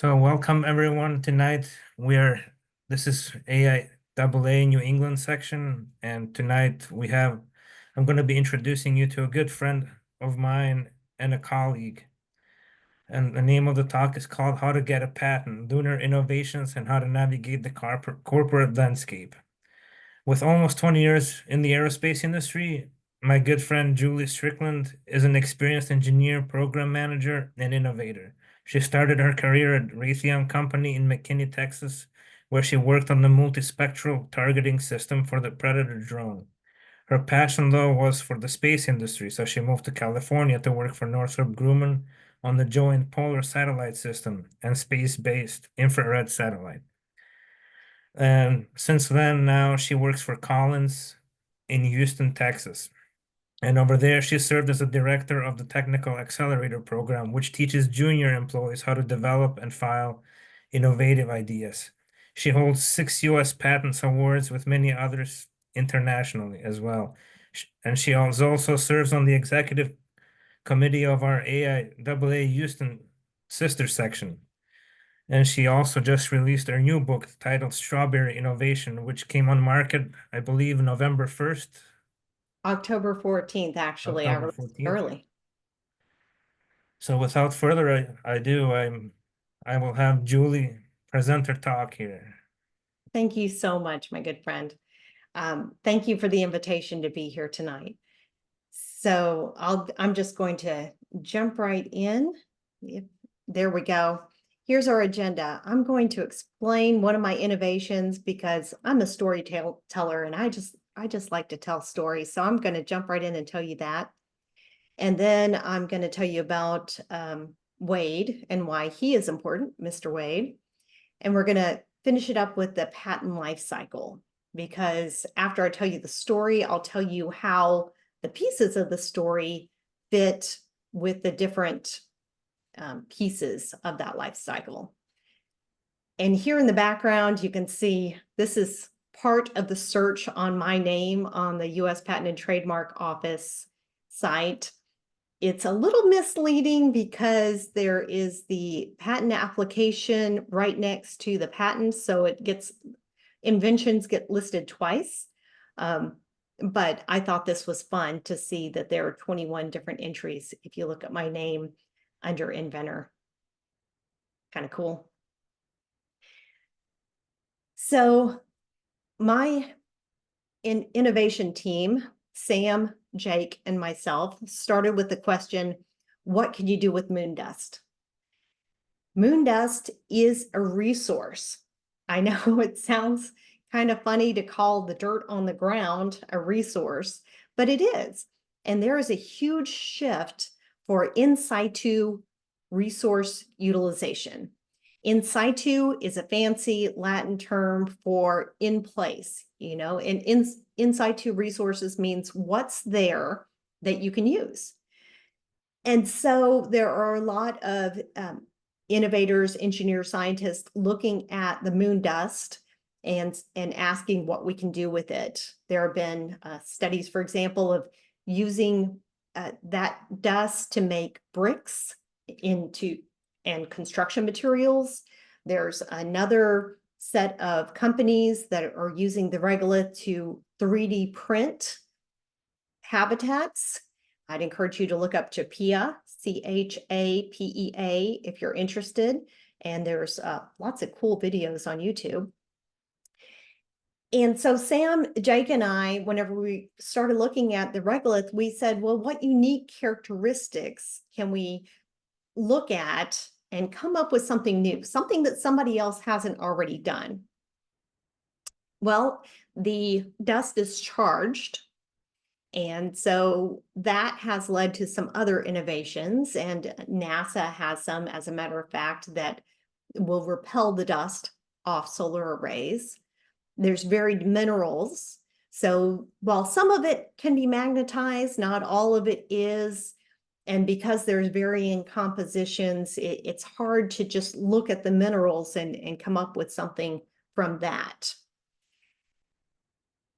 So welcome everyone tonight. This is AIAA New England section, and tonight I'm going to be introducing you to a good friend of mine and a colleague. And the name of the talk is called How to Get a Patent, Lunar Innovations and How to Navigate the Corporate Landscape. With almost 20 years in the aerospace industry, my good friend Julie Strickland is an experienced engineer, program manager, and innovator. She started her career at Raytheon Company in McKinney, Texas, where she worked on the multispectral targeting system for the Predator drone. Her passion, though, was for the space industry, so she moved to California to work for Northrop Grumman on the Joint Polar Satellite System and space-based infrared satellite. And since then, now she works for Collins in Houston, Texas. And over there, she served as a director of the Technical Accelerator Program, which teaches junior employees how to develop and file innovative ideas. She holds 6 US patents awards with many others internationally as well. And she also serves on the executive committee of our AIAA Houston sister section. And she also just released her new book titled Strawberry Innovation, which came on market, I believe, November 1st, October 14th, actually. I October released 14th. early. So without further ado, I will have Julie present her talk here. Thank you so much, my good friend. Thank you for the invitation to be here tonight. So I'm just going to jump right in. There we go. Here's our agenda. I'm going to explain one of my innovations because I'm a storyteller and I just like to tell stories. So I'm going to jump right in and tell you that. And then I'm going to tell you about Wade and why he is important, Mr. Wade. And we're going to finish it up with the patent life cycle, because after I tell you the story, I'll tell you how the pieces of the story fit with the different pieces of that life cycle. And here in the background, you can see this is part of the search on my name on the U.S. Patent and Trademark Office site. It's a little misleading because there is the patent application right next to the patent, so inventions get listed twice. But I thought this was fun to see that there are 21 different entries if you look at my name under inventor. Kind of cool. So my innovation team, Sam, Jake, and myself, started with the question, what can you do with moon dust? Moon dust is a resource. I know it sounds kind of funny to call the dirt on the ground a resource, but it is. And there is a huge shift for in situ resource utilization. In situ is a fancy Latin term for in place, and in situ resources means what's there that you can use. And so there are a lot of innovators, engineers, scientists looking at the moon dust and asking what we can do with it. There have been studies, for example, of using that dust to make bricks and construction materials. There's another set of companies that are using the regolith to 3D print habitats. I'd encourage you to look up Chapea, CHAPEA, if you're interested. And there's lots of cool videos on YouTube. And so Sam, Jake, and I, whenever we started looking at the regolith, we said, well, what unique characteristics can we look at and come up with something new, something that somebody else hasn't already done? Well, the dust is charged. And so that has led to some other innovations, and NASA has some, as a matter of fact, that will repel the dust off solar arrays. There's varied minerals. So while some of it can be magnetized, not all of it is. And because there's varying compositions, it's hard to just look at the minerals and come up with something from that.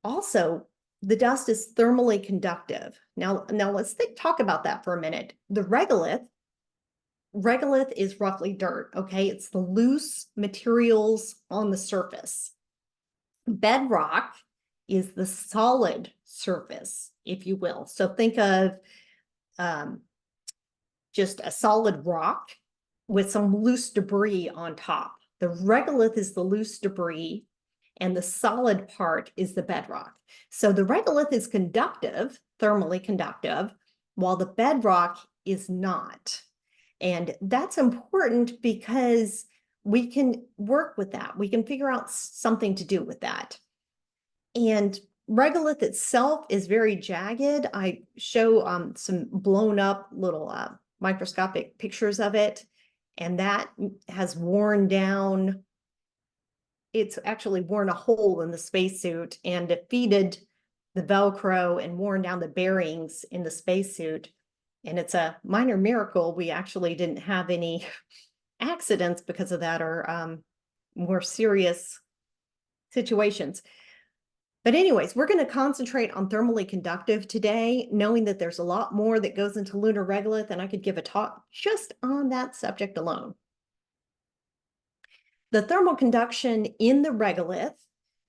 Also, the dust is thermally conductive. Now let's talk about that for a minute. The regolith regolith is roughly dirt, okay? It's the loose materials on the surface. Bedrock is the solid surface, if you will. So think of just a solid rock with some loose debris on top. The regolith is the loose debris, and the solid part is the bedrock. So the regolith is conductive, thermally conductive, while the bedrock is not. And that's important because we can work with that. We can figure out something to do with that. And regolith itself is very jagged. I show some blown up little microscopic pictures of it, and that has worn down. It's actually worn a hole in the spacesuit and defeated the Velcro and worn down the bearings in the spacesuit. And it's a minor miracle we actually didn't have any accidents because of that, or more serious situations. But anyways, we're going to concentrate on thermally conductive today, knowing that there's a lot more that goes into lunar regolith, and I could give a talk just on that subject alone. The thermal conduction in the regolith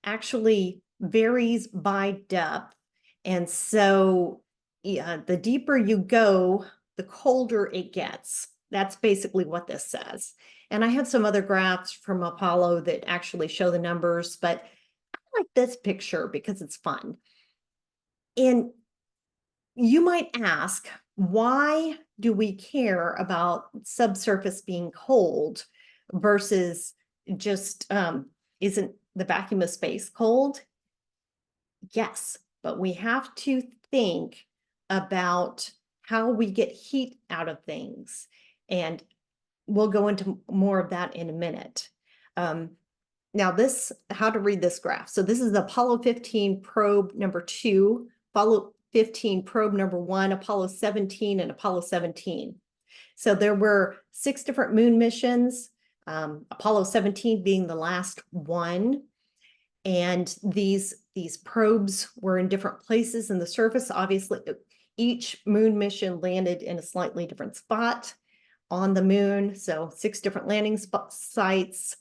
actually varies by depth. And so the deeper you go, the colder it gets. That's basically what this says. And I have some other graphs from Apollo that actually show the numbers, but I like this picture because it's fun. And you might ask, why do we care about subsurface being cold versus just, isn't the vacuum of space cold? Yes, but we have to think about how we get heat out of things. And we'll go into more of that in a minute. Now how to read this graph. So this is the Apollo 15 probe number 2, Apollo 15 probe number 1, Apollo 17, and Apollo 17. So there were 6 different moon missions, Apollo 17 being the last one. And these probes were in different places in the surface. Obviously, each moon mission landed in a slightly different spot on the moon. So 6 different landing sites.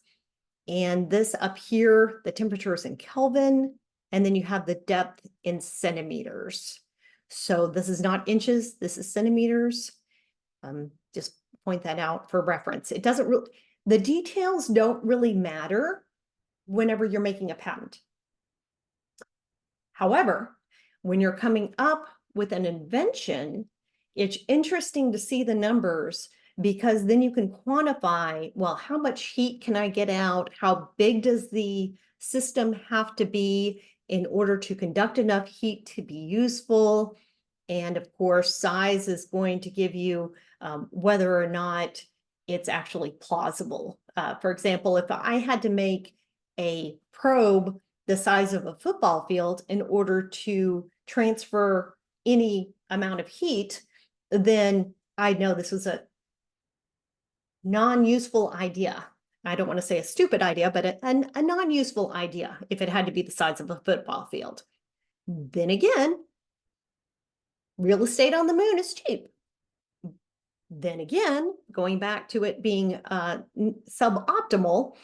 And this up here, the temperature is in Kelvin, and then you have the depth in centimeters. So this is not inches, this is centimeters. Just point that out for reference. It doesn't really, the details don't really matter whenever you're making a patent. However, when you're coming up with an invention, it's interesting to see the numbers, because then you can quantify, well, how much heat can I get out? How big does the system have to be in order to conduct enough heat to be useful? And of course, size is going to give you whether or not it's actually plausible. For example, if I had to make a probe the size of a football field in order to transfer any amount of heat, then I know this was a non-useful idea. I don't want to say a stupid idea, but a non-useful idea if it had to be the size of a football field. Then again, real estate on the moon is cheap. Then again, going back to it being suboptimal,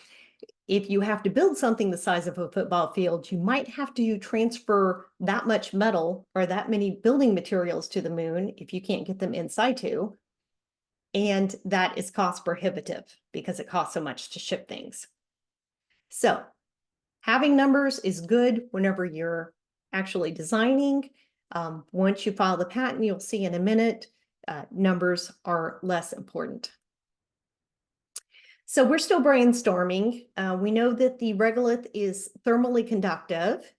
if you have to build something the size of a football field, you might have to transfer that much metal or that many building materials to the moon if you can't get them in situ. And that is cost prohibitive because it costs so much to ship things. So having numbers is good whenever you're actually designing. Once you file the patent, you'll see in a minute, numbers are less important. So we're still brainstorming. We know that the regolith is thermally conductive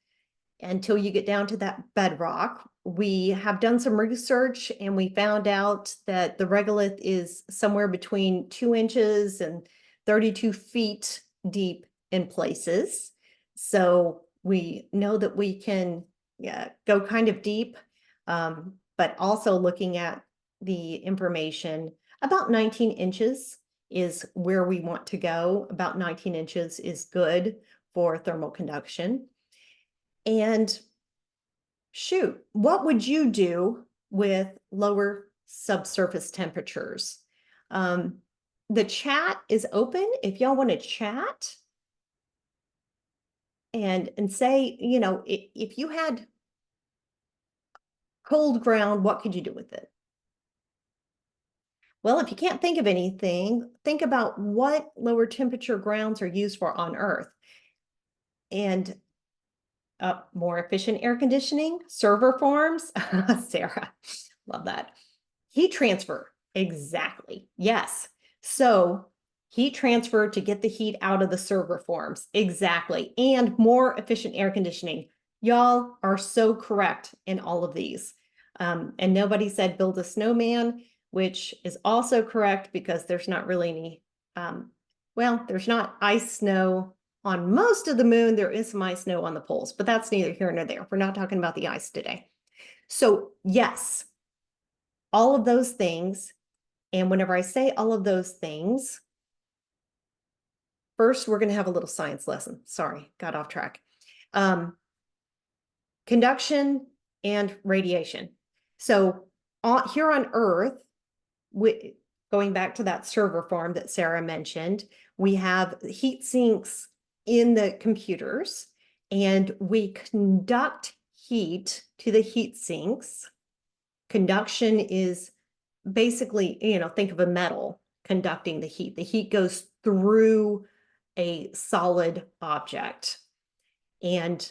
until you get down to that bedrock. We have done some research and we found out that the regolith is somewhere between 2 inches and 32 feet deep in places. So we know that we can go kind of deep, but also looking at the information, about 19 inches is where we want to go. About 19 inches is good for thermal conduction. And shoot, what would you do with lower subsurface temperatures? The chat is open if y'all want to chat and say, you know, if you had cold ground, what could you do with it? Well, if you can't think of anything, think about what lower temperature grounds are used for on Earth. And more efficient air conditioning, server farms, Sarah, love that. Heat transfer, exactly, yes. So heat transfer to get the heat out of the server farms, exactly. And more efficient air conditioning. Y'all are so correct in all of these. And nobody said build a snowman, which is also correct because there's not really any, well, there's not ice snow on most of the moon. There is some ice snow on the poles, but that's neither here nor there. We're not talking about the ice today. So yes, all of those things. And whenever I say all of those things, first, we're going to have a little science lesson. Sorry, got off track. Conduction and radiation. So here on Earth, going back to that server farm that Sarah mentioned, we have heat sinks in the computers, and we conduct heat to the heat sinks. Conduction is basically, you know, think of a metal conducting the heat. The heat goes through a solid object. And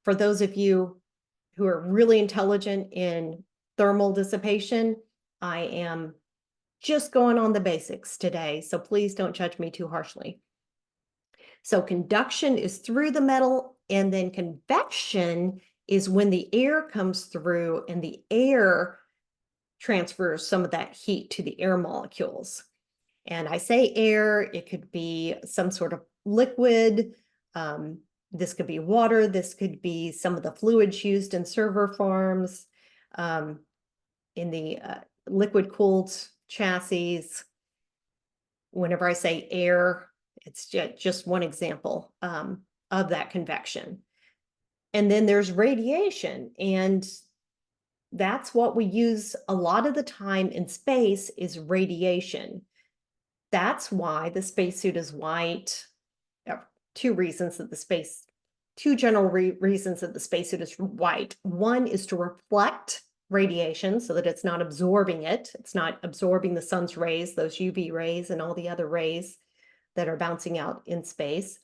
for those of you who are really intelligent in thermal dissipation, I am just going on the basics today, so please don't judge me too harshly. So conduction is through the metal, and then convection is when the air comes through and the air transfers some of that heat to the air molecules. And I say air, it could be some sort of liquid. This could be water. This could be some of the fluids used in server farms, in the liquid cooled chassis. Whenever I say air, it's just one example of that convection. And then there's radiation, and that's what we use a lot of the time in space is radiation. That's why the spacesuit is white. Two general reasons that the spacesuit is white. One is to reflect radiation so that it's not absorbing it. It's not absorbing the sun's rays, those UV rays and all the other rays that are bouncing out in space.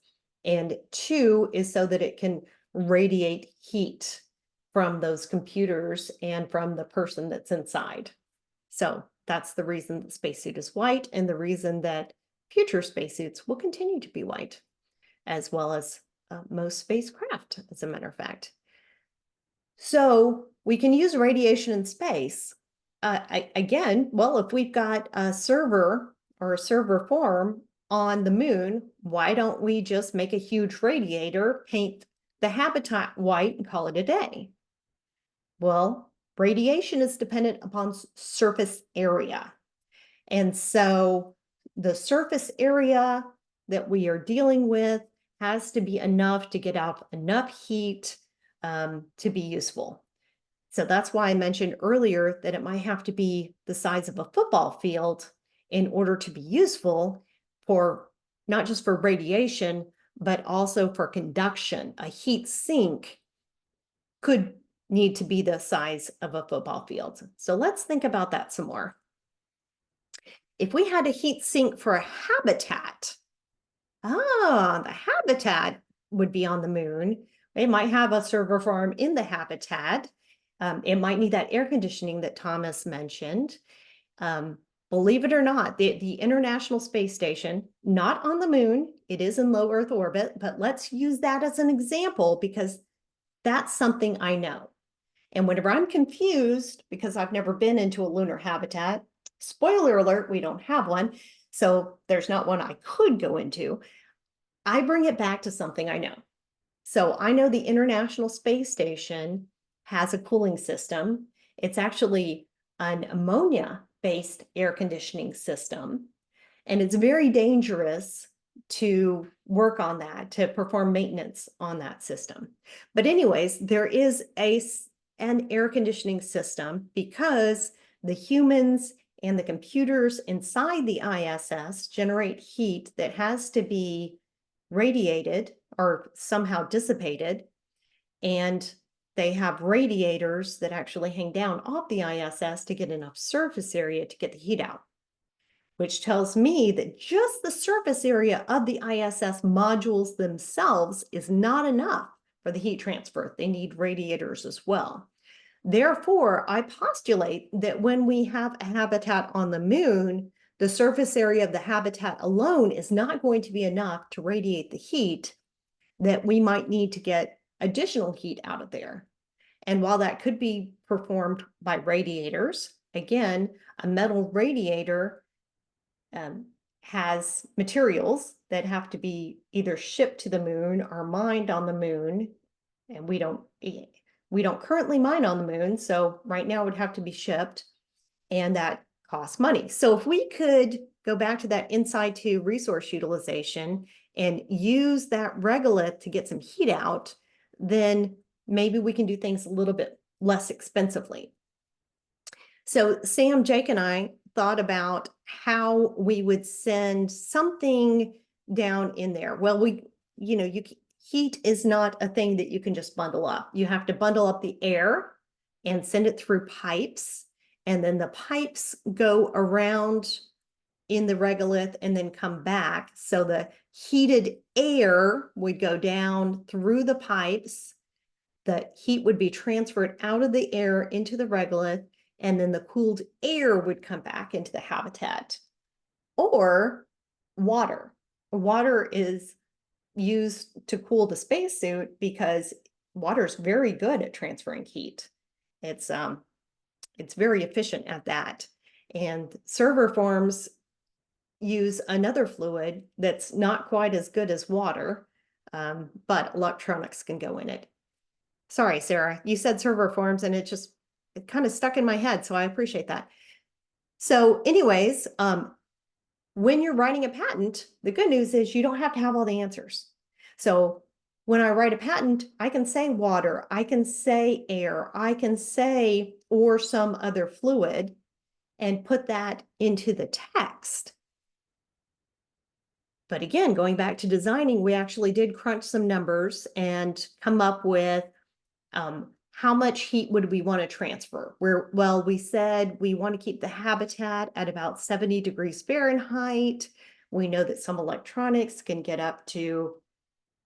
And two is so that it can radiate heat from those computers and from the person that's inside. So that's the reason the spacesuit is white, and the reason that future spacesuits will continue to be white, as well as most spacecraft, as a matter of fact. So we can use radiation in space. Again, well, if we've got a server or a server farm on the moon, why don't we just make a huge radiator, paint the habitat white, and call it a day? Well, radiation is dependent upon surface area. And so the surface area that we are dealing with has to be enough to get out enough heat to be useful. So that's why I mentioned earlier that it might have to be the size of a football field in order to be useful for not just for radiation, but also for conduction. A heat sink could need to be the size of a football field. So let's think about that some more. If we had a heat sink for a habitat, the habitat would be on the moon. It might have a server farm in the habitat. It might need that air conditioning that Thomas mentioned. Believe it or not, the International Space Station, not on the moon, it is in low Earth orbit, but let's use that as an example because that's something I know. And whenever I'm confused, because I've never been into a lunar habitat, spoiler alert, we don't have one, so there's not one I could go into, I bring it back to something I know. So I know the International Space Station has a cooling system. It's actually an ammonia-based air conditioning system, and it's very dangerous to work on that, to perform maintenance on that system. But anyways, there is an air conditioning system because the humans and the computers inside the ISS generate heat that has to be radiated or somehow dissipated. And they have radiators that actually hang down off the ISS to get enough surface area to get the heat out, which tells me that just the surface area of the ISS modules themselves is not enough for the heat transfer. They need radiators as well. Therefore, I postulate that when we have a habitat on the moon, the surface area of the habitat alone is not going to be enough to radiate the heat that we might need to get additional heat out of there. And while that could be performed by radiators, again, a metal radiator has materials that have to be either shipped to the moon or mined on the moon. And we don't currently mine on the moon. So right now it would have to be shipped, and that costs money. So if we could go back to that in situ resource utilization and use that regolith to get some heat out, then maybe we can do things a little bit less expensively. So Sam, Jake, and I thought about how we would send something down in there. Well, heat is not a thing that you can just bundle up. You have to bundle up the air and send it through pipes. And then the pipes go around in the regolith and then come back. So the heated air would go down through the pipes. The heat would be transferred out of the air into the regolith, and then the cooled air would come back into the habitat. Or water. Water is used to cool the spacesuit because water is very good at transferring heat. It's very efficient at that. And server forms use another fluid that's not quite as good as water, but electronics can go in it. Sorry, Sarah, you said server forms and it kind of stuck in my head, so I appreciate that. So anyways, when you're writing a patent, the good news is you don't have to have all the answers. So when I write a patent, I can say water, I can say air, I can say or some other fluid and put that into the text. But again, going back to designing, we actually did crunch some numbers and come up with how much heat would we want to transfer? We said we want to keep the habitat at about 70 degrees Fahrenheit. We know that some electronics can get up to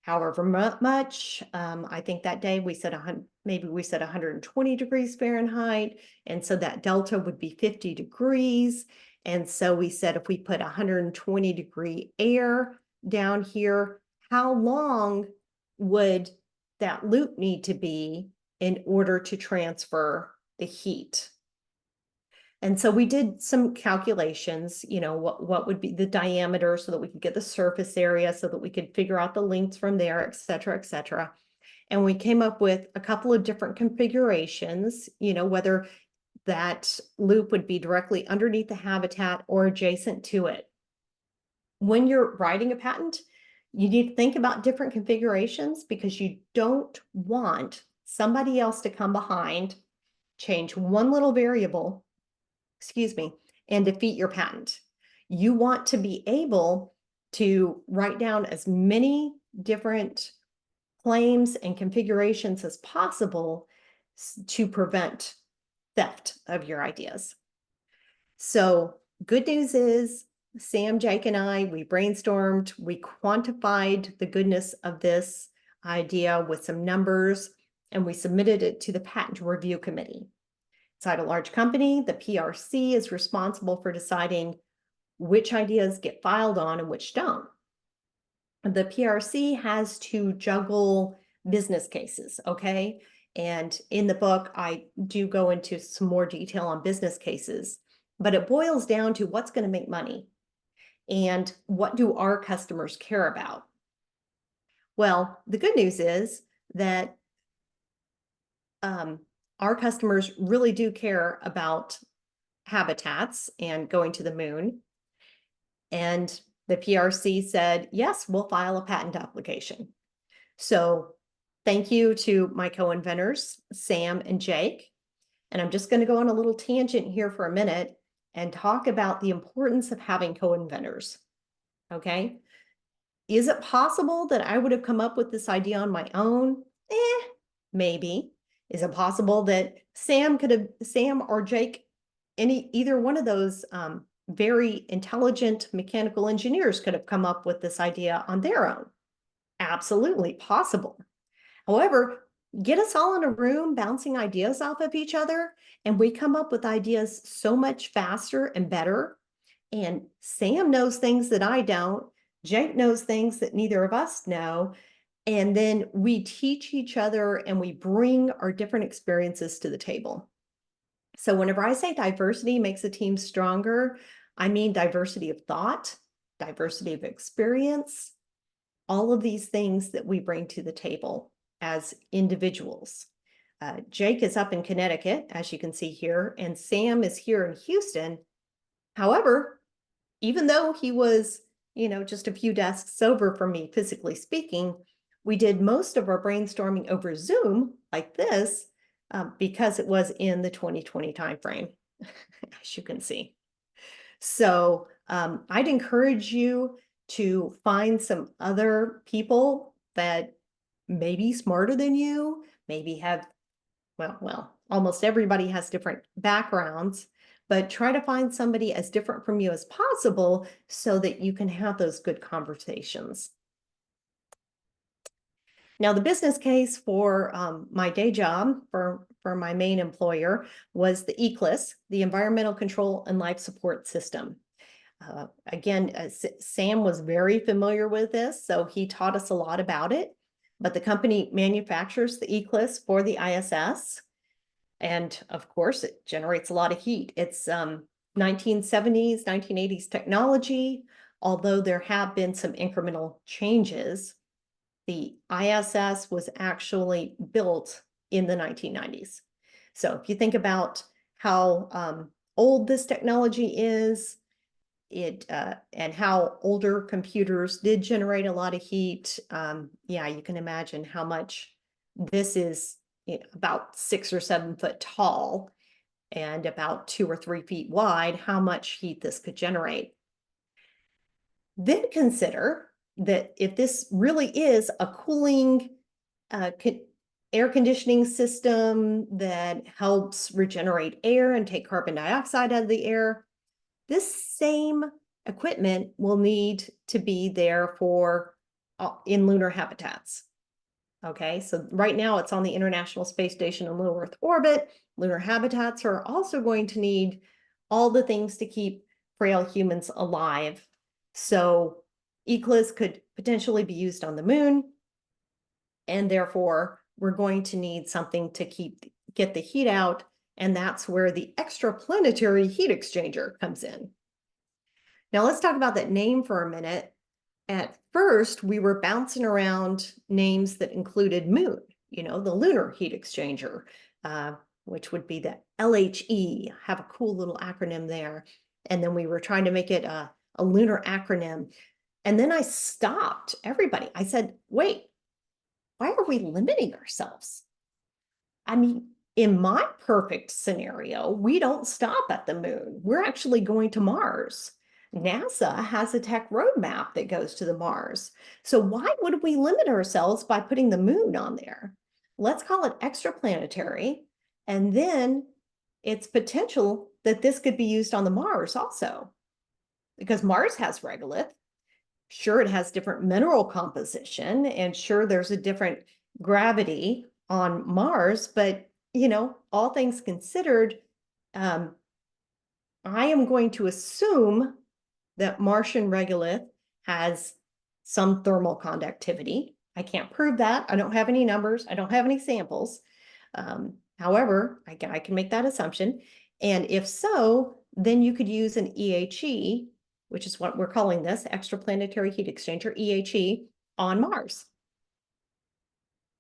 however much. I think that day we said maybe we said 120 degrees Fahrenheit. And so that delta would be 50 degrees. And so we said if we put 120 degree air down here, how long would that loop need to be in order to transfer the heat? And so we did some calculations, what would be the diameter so that we could get the surface area, so that we could figure out the lengths from there, et cetera, et cetera. And we came up with a couple of different configurations, whether that loop would be directly underneath the habitat or adjacent to it. When you're writing a patent, you need to think about different configurations because you don't want somebody else to come behind, change one little variable, and defeat your patent. You want to be able to write down as many different claims and configurations as possible to prevent theft of your ideas. So good news is Sam, Jake, and I, we brainstormed, we quantified the goodness of this idea with some numbers, and we submitted it to the patent review committee. Inside a large company, the PRC is responsible for deciding which ideas get filed on and which don't. The PRC has to juggle business cases, okay? And in the book, I do go into some more detail on business cases, but it boils down to what's going to make money and what do our customers care about? Well, the good news is that our customers really do care about habitats and going to the moon. And the PRC said, yes, we'll file a patent application. So thank you to my co-inventors, Sam and Jake. And I'm just going to go on a little tangent here for a minute and talk about the importance of having co-inventors. Okay. Is it possible that I would have come up with this idea on my own? Maybe. Is it possible that Sam or Jake, either one of those very intelligent mechanical engineers could have come up with this idea on their own? Absolutely possible. However, get us all in a room bouncing ideas off of each other, and we come up with ideas so much faster and better. And Sam knows things that I don't. Jake knows things that neither of us know. And then we teach each other and we bring our different experiences to the table. So whenever I say diversity makes a team stronger, I mean diversity of thought, diversity of experience, all of these things that we bring to the table as individuals. Jake is up in Connecticut, as you can see here, and Sam is here in Houston. However, even though he was, just a few desks over from me, physically speaking, we did most of our brainstorming over Zoom like this because it was in the 2020 timeframe, as you can see. So I'd encourage you to find some other people that may be smarter than you, maybe have, well, almost everybody has different backgrounds, but try to find somebody as different from you as possible so that you can have those good conversations. Now, the business case for my day job for my main employer was the ECLSS, the Environmental Control and Life Support System. Again, Sam was very familiar with this, so he taught us a lot about it. But the company manufactures the ECLSS for the ISS. And of course, it generates a lot of heat. It's 1970s, 1980s technology, although there have been some incremental changes. The ISS was actually built in the 1990s. So if you think about how old this technology is, and how older computers did generate a lot of heat, yeah, you can imagine how much this is. About 6 or 7 foot tall and about 2 or 3 feet wide, how much heat this could generate. Then consider that if this really is a cooling air conditioning system that helps regenerate air and take carbon dioxide out of the air, this same equipment will need to be there for in lunar habitats. Okay, so right now it's on the International Space Station in low Earth orbit. Lunar habitats are also going to need all the things to keep frail humans alive. So ECLSS could potentially be used on the moon, and therefore we're going to need something to get the heat out, and that's where the extraplanetary heat exchanger comes in. Now let's talk about that name for a minute. At first, we were bouncing around names that included moon, the lunar heat exchanger, which would be the LHE, have a cool little acronym there. And then we were trying to make it a lunar acronym. And then I stopped everybody. I said, wait, why are we limiting ourselves? I mean, in my perfect scenario, we don't stop at the moon. We're actually going to Mars. NASA has a tech roadmap that goes to the Mars. So why would we limit ourselves by putting the moon on there? Let's call it extraplanetary. And then it's potential that this could be used on the Mars also, because Mars has regolith. Sure, it has different mineral composition, and sure, there's a different gravity on Mars, but all things considered, I am going to assume that Martian regolith has some thermal conductivity. I can't prove that. I don't have any numbers. I don't have any samples. However, I can make that assumption. And if so, then you could use an EHE, which is what we're calling this, extraplanetary heat exchanger, EHE, on Mars.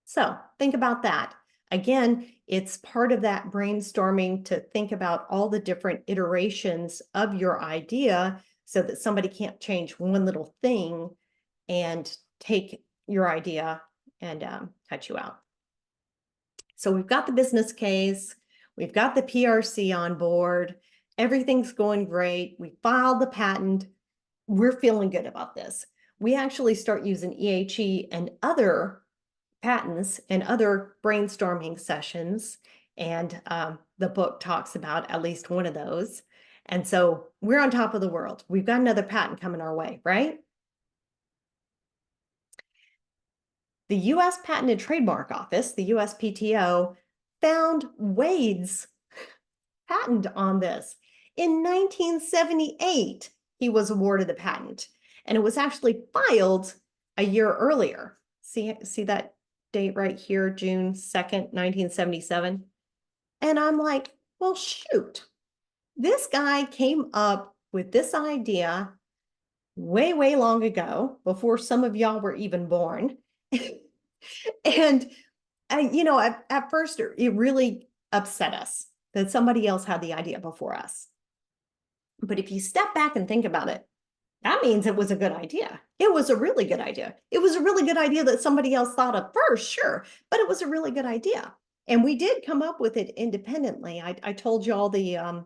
So think about that. Again, it's part of that brainstorming to think about all the different iterations of your idea so that somebody can't change one little thing and take your idea and cut you out. So we've got the business case, we've got the PRC on board. Everything's going great. We filed the patent. We're feeling good about this. We actually start using EHE and other patents and other brainstorming sessions. And the book talks about at least one of those. And so we're on top of the world. We've got another patent coming our way, right? The US Patent and Trademark Office, the USPTO, found Wade's patent on this. In 1978, he was awarded the patent, and it was actually filed a year earlier. See that date right here, June 2nd, 1977? And I'm like, well, shoot, this guy came up with this idea way, way long ago, before some of y'all were even born. And at first it really upset us that somebody else had the idea before us. But if you step back and think about it, that means it was a good idea. It was a really good idea. It was a really good idea that somebody else thought of first, sure, but it was a really good idea. And we did come up with it independently. I told you all the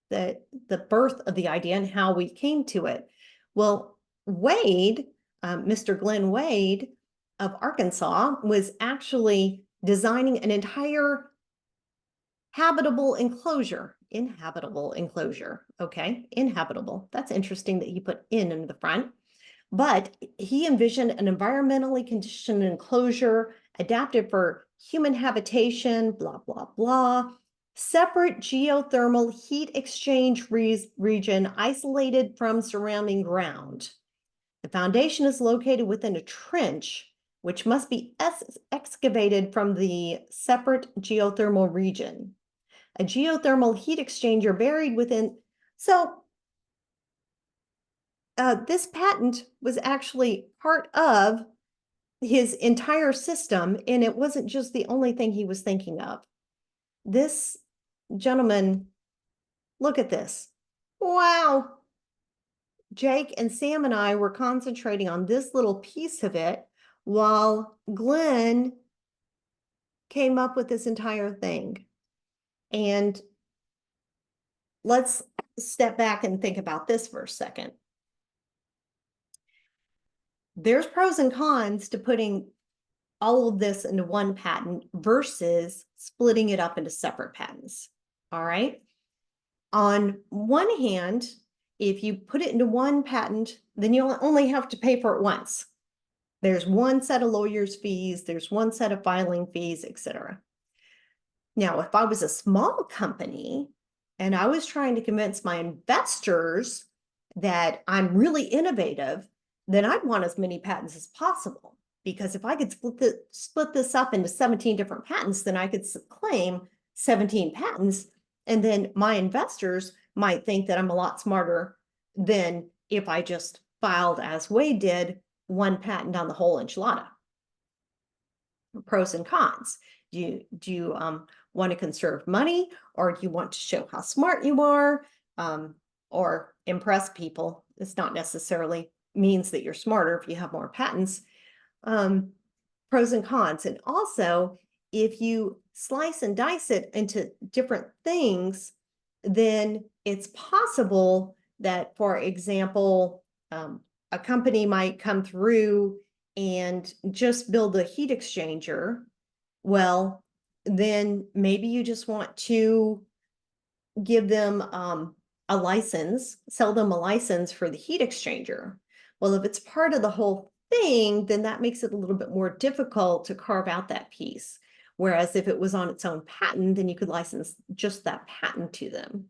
birth of the idea and how we came to it. Well, Wade, Mr. Glenn Wade of Arkansas, was actually designing an entire inhabitable enclosure, okay? Inhabitable. That's interesting that he put in the front. But he envisioned an environmentally conditioned enclosure adapted for human habitation, blah, blah, blah. Separate geothermal heat exchange region isolated from surrounding ground. The foundation is located within a trench, which must be excavated from the separate geothermal region. A geothermal heat exchanger buried within. So this patent was actually part of his entire system, and it wasn't just the only thing he was thinking of. This gentleman, look at this. Wow. Jake and Sam and I were concentrating on this little piece of it while Glenn came up with this entire thing. And let's step back and think about this for a second. There's pros and cons to putting all of this into one patent versus splitting it up into separate patents. All right. On one hand, if you put it into one patent, then you'll only have to pay for it once. There's one set of lawyers' fees, there's one set of filing fees, etc. Now, if I was a small company and I was trying to convince my investors that I'm really innovative, then I'd want as many patents as possible. Because if I could split this up into 17 different patents, then I could claim 17 patents. And then my investors might think that I'm a lot smarter than if I just filed, as Wade did, one patent on the whole enchilada. Pros and cons. Do you want to conserve money, or do you want to show how smart you are, or impress people? It's not necessarily means that you're smarter if you have more patents. Pros and cons. And also, if you slice and dice it into different things, then it's possible that, for example, a company might come through and just build a heat exchanger. Well, then maybe you just want to give them a license, sell them a license for the heat exchanger. Well, if it's part of the whole thing, then that makes it a little bit more difficult to carve out that piece. Whereas if it was on its own patent, then you could license just that patent to them.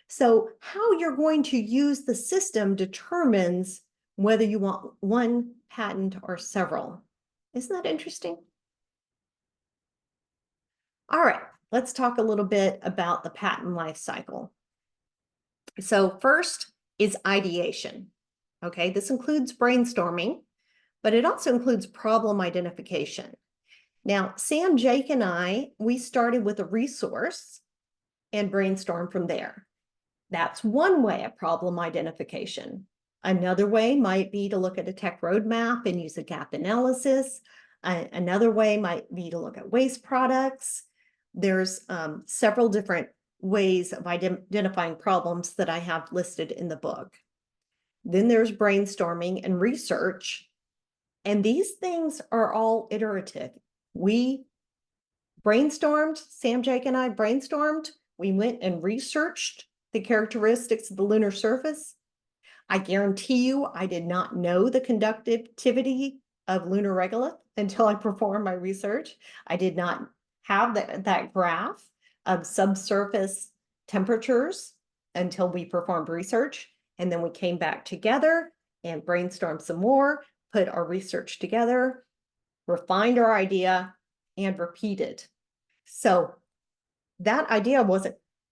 So how you're going to use the system determines whether you want one patent or several. Isn't that interesting? All right, let's talk a little bit about the patent life cycle. So first is ideation. Okay, this includes brainstorming, but it also includes problem identification. Now, Sam, Jake, and I, we started with a resource and brainstormed from there. That's one way of problem identification. Another way might be to look at a tech roadmap and use a gap analysis. Another way might be to look at waste products. There's several different ways of identifying problems that I have listed in the book. Then there's brainstorming and research. And these things are all iterative. We brainstormed, Sam, Jake, and I brainstormed. We went and researched the characteristics of the lunar surface. I guarantee you, I did not know the conductivity of lunar regolith until I performed my research. I did not have that graph of subsurface temperatures until we performed research. And then we came back together and brainstormed some more, put our research together, refined our idea, and repeated. So that idea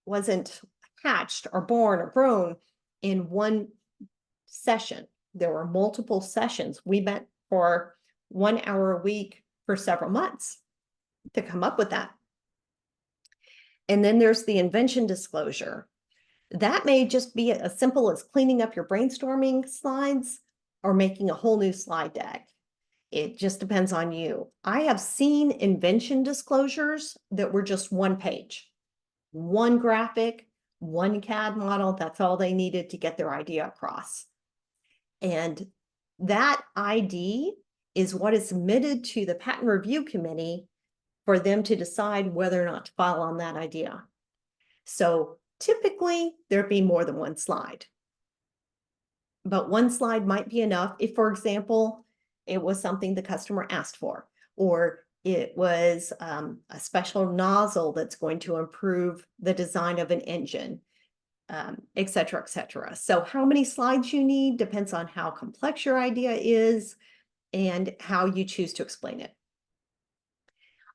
wasn't hatched or born or grown in one session. There were multiple sessions. We met for 1 hour a week for several months to come up with that. And then there's the invention disclosure. That may just be as simple as cleaning up your brainstorming slides or making a whole new slide deck. It just depends on you. I have seen invention disclosures that were just one page, one graphic, one CAD model. That's all they needed to get their idea across. And that ID is what is submitted to the patent review committee for them to decide whether or not to file on that idea. So typically there'd be more than one slide, but one slide might be enough if, for example, it was something the customer asked for, or it was a special nozzle that's going to improve the design of an engine, et cetera, et cetera. So how many slides you need depends on how complex your idea is and how you choose to explain it.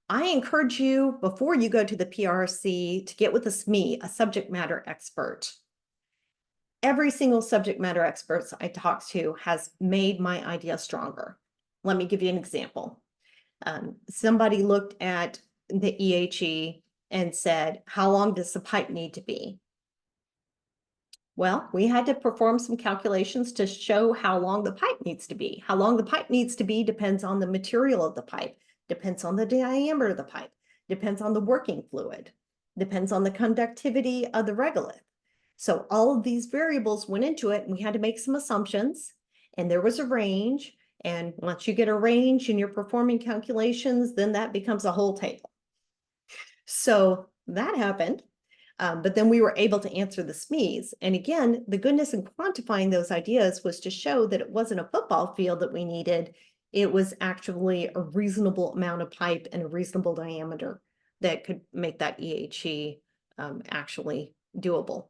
I encourage you, before you go to the PRC, to get with a SME, a subject matter expert. Every single subject matter expert I talk to has made my idea stronger. Let me give you an example. Somebody looked at the EHE and said, how long does the pipe need to be? Well, we had to perform some calculations to show how long the pipe needs to be. How long the pipe needs to be depends on the material of the pipe, depends on the diameter of the pipe, depends on the working fluid, depends on the conductivity of the regolith. So all of these variables went into it, and we had to make some assumptions, and there was a range. And once you get a range and you're performing calculations, then that becomes a whole table. So that happened. But then we were able to answer the SMEs. And again, the goodness in quantifying those ideas was to show that it wasn't a football field that we needed. It was actually a reasonable amount of pipe and a reasonable diameter that could make that EHE actually doable.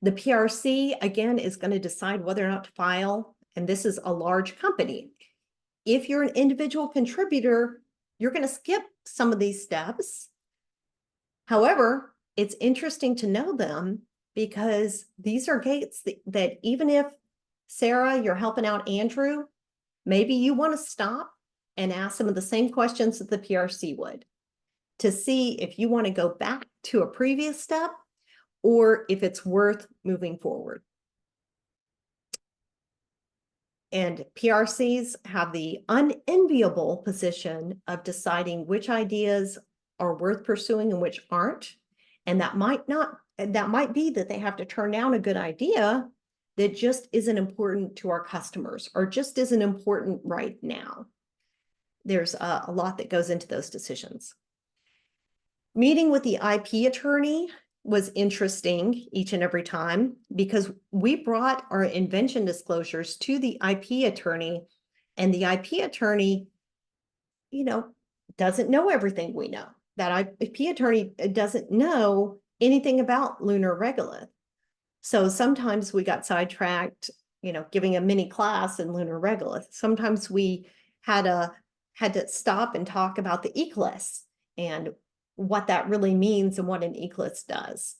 The PRC, again, is going to decide whether or not to file, and this is a large company. If you're an individual contributor, you're going to skip some of these steps. However, it's interesting to know them because these are gates that even if, Sarah, you're helping out Andrew, maybe you want to stop and ask some of the same questions that the PRC would to see if you want to go back to a previous step or if it's worth moving forward. And PRCs have the unenviable position of deciding which ideas are worth pursuing and which aren't. And that might be that they have to turn down a good idea that just isn't important to our customers or just isn't important right now. There's a lot that goes into those decisions. Meeting with the IP attorney was interesting each and every time because we brought our invention disclosures to the IP attorney, and the IP attorney, doesn't know everything we know. That IP attorney doesn't know anything about lunar regolith. So sometimes we got sidetracked, giving a mini class in lunar regolith. Sometimes we had to stop and talk about the eclipse and what that really means and what an eclipse does.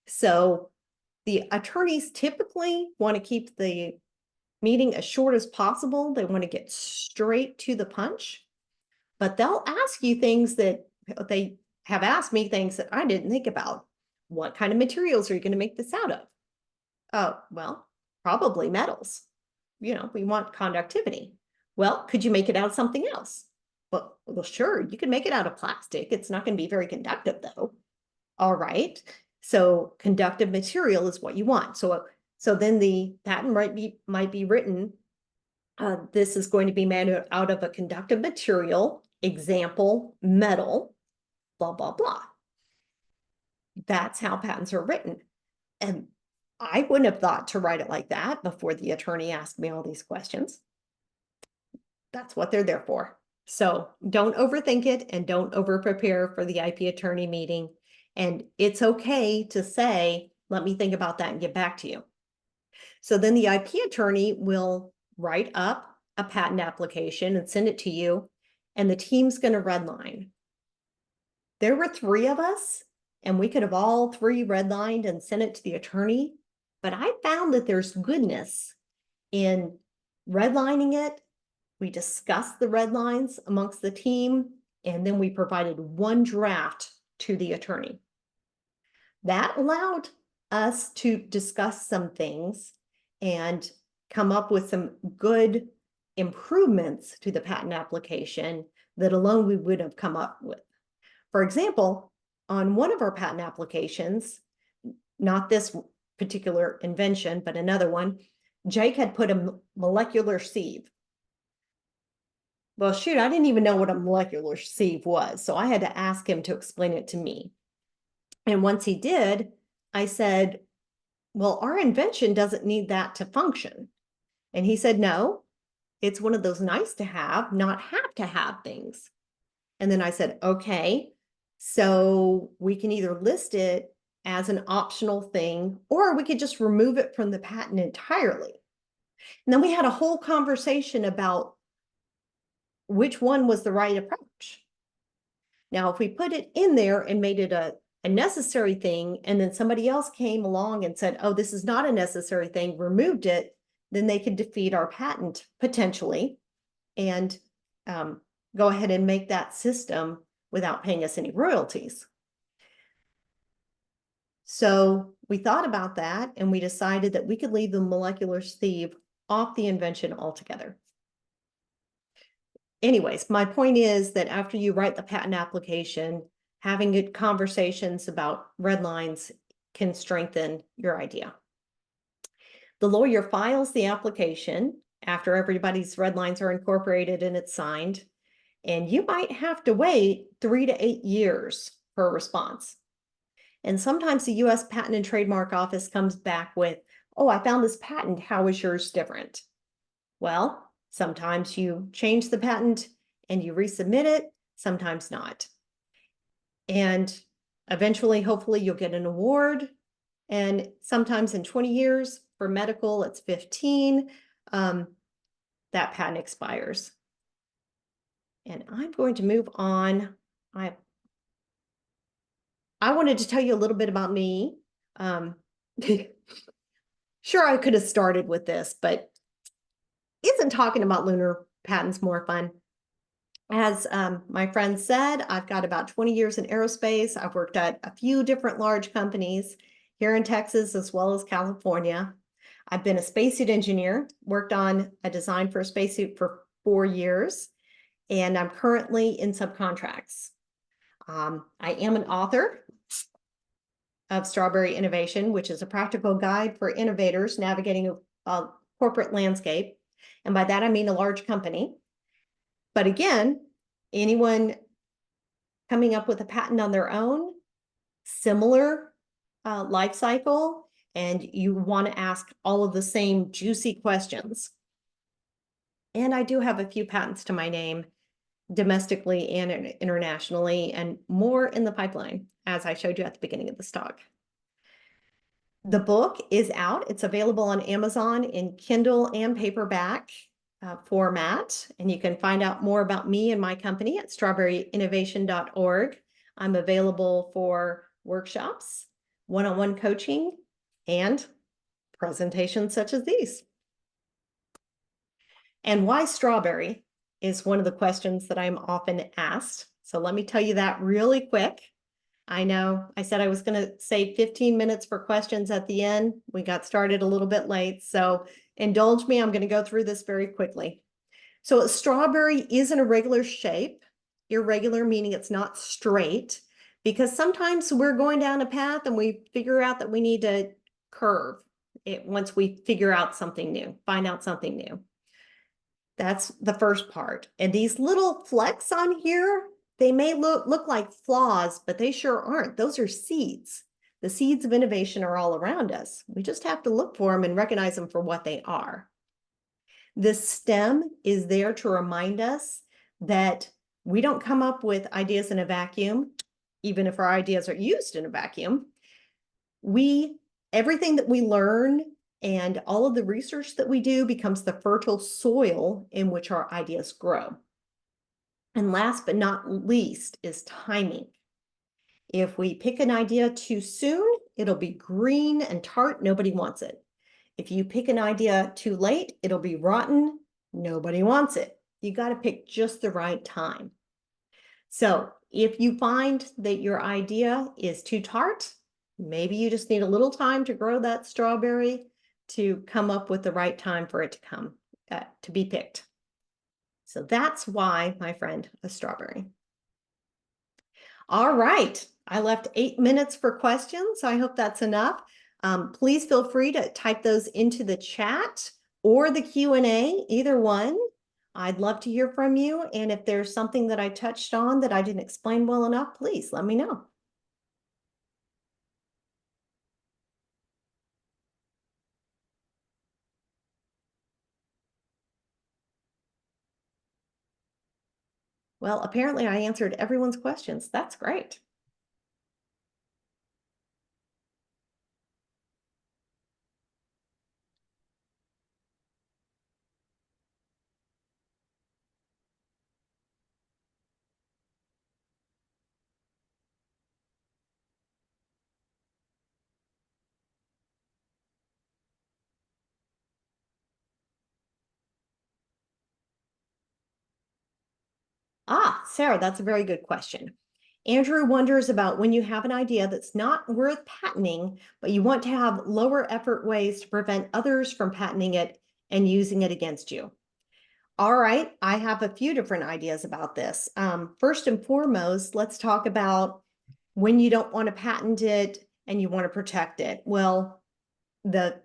So the attorneys typically want to keep the meeting as short as possible. They want to get straight to the punch, but they'll ask you things that they have asked me, things that I didn't think about. What kind of materials are you going to make this out of? Oh, well, probably metals. We want conductivity. Well, could you make it out of something else? Well, sure, you can make it out of plastic. It's not going to be very conductive, though. All right. So conductive material is what you want. So then the patent might be written, this is going to be made out of a conductive material, example, metal, blah, blah, blah. That's how patents are written. And I wouldn't have thought to write it like that before the attorney asked me all these questions. That's what they're there for. So don't overthink it and don't over prepare for the IP attorney meeting. And it's okay to say, let me think about that and get back to you. So then the IP attorney will write up a patent application and send it to you, and the team's going to redline. There were 3 of us, and we could have all 3 redlined and sent it to the attorney, but I found that there's goodness in redlining it. We discussed the red lines amongst the team, and then we provided one draft to the attorney. That allowed us to discuss some things and come up with some good improvements to the patent application that alone we would have come up with. For example, on one of our patent applications, not this particular invention, but another one, Jake had put a molecular sieve. Well, shoot, I didn't even know what a molecular sieve was, so I had to ask him to explain it to me. And once he did, I said, well, our invention doesn't need that to function. And he said, no, it's one of those nice to have, not have to have things. And then I said, okay, so we can either list it as an optional thing, or we could just remove it from the patent entirely. And then we had a whole conversation about which one was the right approach. Now, if we put it in there and made it a necessary thing, and then somebody else came along and said, oh, this is not a necessary thing, removed it, then they could defeat our patent potentially and go ahead and make that system without paying us any royalties. So we thought about that, and we decided that we could leave the molecular sieve off the invention altogether. Anyways, my point is that after you write the patent application, having good conversations about red lines can strengthen your idea. The lawyer files the application after everybody's red lines are incorporated and it's signed, and you might have to wait 3 to 8 years for a response. And sometimes the US Patent and Trademark Office comes back with, oh, I found this patent, how is yours different? Well, sometimes you change the patent and you resubmit it, sometimes not. And eventually, hopefully, you'll get an award. And sometimes in 20 years, for medical, it's 15, that patent expires. And I'm going to move on. I wanted to tell you a little bit about me. Sure, I could have started with this, but isn't talking about lunar patents more fun? As my friend said, I've got about 20 years in aerospace. I've worked at a few different large companies here in Texas as well as California. I've been a spacesuit engineer, worked on a design for a spacesuit for 4 years, and I'm currently in subcontracts. I am an author of Strawberry Innovation, which is a practical guide for innovators navigating a corporate landscape. And by that, I mean a large company. But again, anyone coming up with a patent on their own, similar life cycle, and you want to ask all of the same juicy questions. And I do have a few patents to my name domestically and internationally, and more in the pipeline, as I showed you at the beginning of this talk. The book is out. It's available on Amazon in Kindle and paperback format, and you can find out more about me and my company at strawberryinnovation.org. I'm available for workshops, one-on-one coaching, and presentations such as these. And why strawberry is one of the questions that I'm often asked. So let me tell you that really quick. I know I said I was going to save 15 minutes for questions at the end. We got started a little bit late, so indulge me. I'm going to go through this very quickly. So a strawberry is an irregular shape, irregular meaning it's not straight. because sometimes we're going down a path and we figure out that we need to curve it once we figure out something new, find out something new. That's the first part. And these little flecks on here, they may look like flaws, but they sure aren't. Those are seeds. The seeds of innovation are all around us. We just have to look for them and recognize them for what they are. This stem is there to remind us that we don't come up with ideas in a vacuum, even if our ideas are used in a vacuum. Everything that we learn and all of the research that we do becomes the fertile soil in which our ideas grow. And last but not least is timing. If we pick an idea too soon, it'll be green and tart, nobody wants it. If you pick an idea too late, it'll be rotten, nobody wants it. You got to pick just the right time. So if you find that your idea is too tart, maybe you just need a little time to grow that strawberry to come up with the right time for it to come to be picked. So that's why, my friend, a strawberry. All right, I left 8 minutes for questions. I hope that's enough. Please feel free to type those into the chat or the Q&A, either one. I'd love to hear from you. And if there's something that I touched on that I didn't explain well enough, please let me know. Well, apparently I answered everyone's questions. That's great. Sarah, that's a very good question. Andrew wonders about when you have an idea that's not worth patenting, but you want to have lower effort ways to prevent others from patenting it and using it against you. All right, I have a few different ideas about this. First and foremost, let's talk about when you don't want to patent it and you want to protect it. Well, the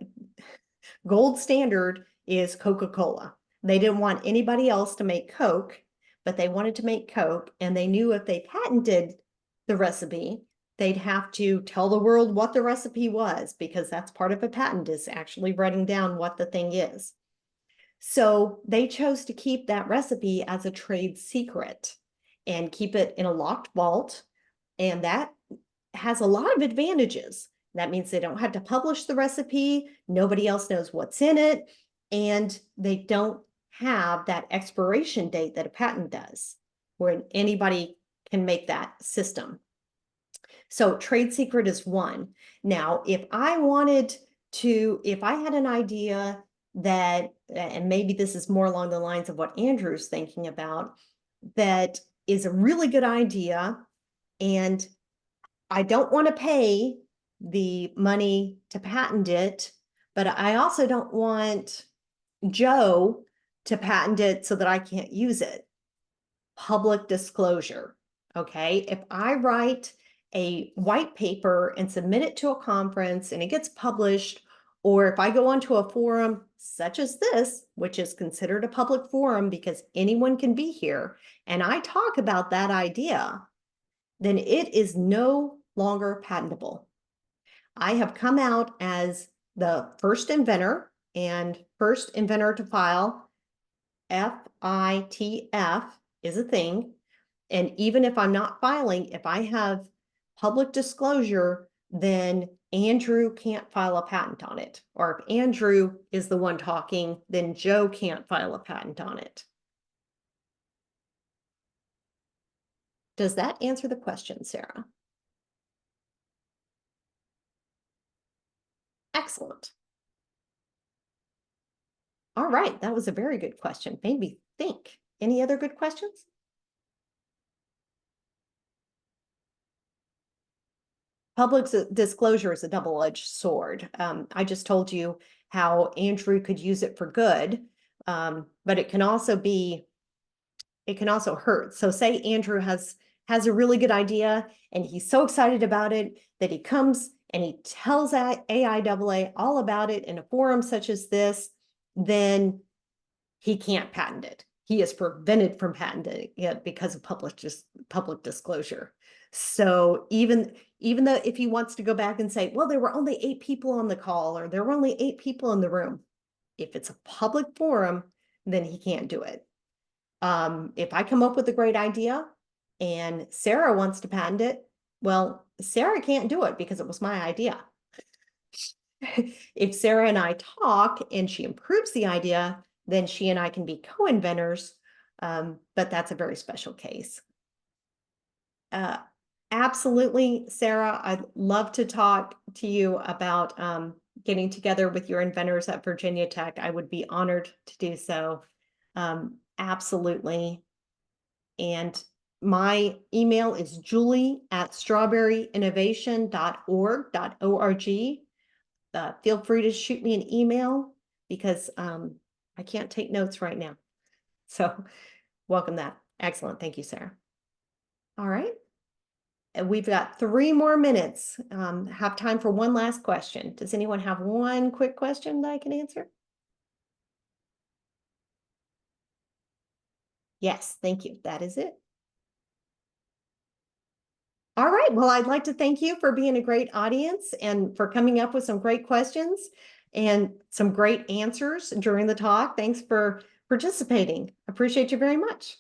gold standard is Coca-Cola. They didn't want anybody else to make Coke, but they wanted to make Coke, and they knew if they patented the recipe, they'd have to tell the world what the recipe was, because that's part of a patent, is actually writing down what the thing is. So they chose to keep that recipe as a trade secret and keep it in a locked vault. And that has a lot of advantages. That means they don't have to publish the recipe. Nobody else knows what's in it. And they don't have that expiration date that a patent does, where anybody can make that system. So trade secret is one. Now, if I had an idea that, and maybe this is more along the lines of what Andrew's thinking about, that is a really good idea, and I don't want to pay the money to patent it, but I also don't want Joe to patent it so that I can't use it. Public disclosure. Okay, if I write a white paper and submit it to a conference and it gets published, or if I go onto a forum such as this, which is considered a public forum because anyone can be here, and I talk about that idea, then it is no longer patentable. I have come out as the first inventor and first inventor to file. FITF is a thing. And even if I'm not filing, if I have public disclosure, then Andrew can't file a patent on it. Or if Andrew is the one talking, then Joe can't file a patent on it. Does that answer the question, Sarah? Excellent. All right, that was a very good question. Made me think. Any other good questions? Public disclosure is a double-edged sword. I just told you how Andrew could use it for good, but it can also hurt. So say Andrew has has a really good idea and he's so excited about it that he comes and he tells AIAA all about it in a forum such as this, then he can't patent it. He is prevented from patenting it because of public disclosure. So even though if he wants to go back and say, well, there were only 8 people on the call or there were only 8 people in the room, if it's a public forum, then he can't do it. If I come up with a great idea and Sarah wants to patent it, well, Sarah can't do it because it was my idea. If Sarah and I talk and she improves the idea, then she and I can be co-inventors, but that's a very special case. Absolutely, Sarah, I'd love to talk to you about getting together with your inventors at Virginia Tech. I would be honored to do so. Absolutely. And my email is julie@strawberryinnovation.org. Feel free to shoot me an email because I can't take notes right now. So welcome that. Excellent. Thank you, Sarah. All right. And we've got 3 more minutes. Have time for one last question. Does anyone have one quick question that I can answer? Yes, thank you. That is it. All right. Well, I'd like to thank you for being a great audience and for coming up with some great questions and some great answers during the talk. Thanks for participating. Appreciate you very much.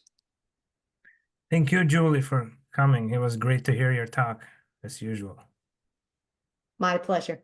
Thank you, Julie, for coming. It was great to hear your talk, as usual. My pleasure.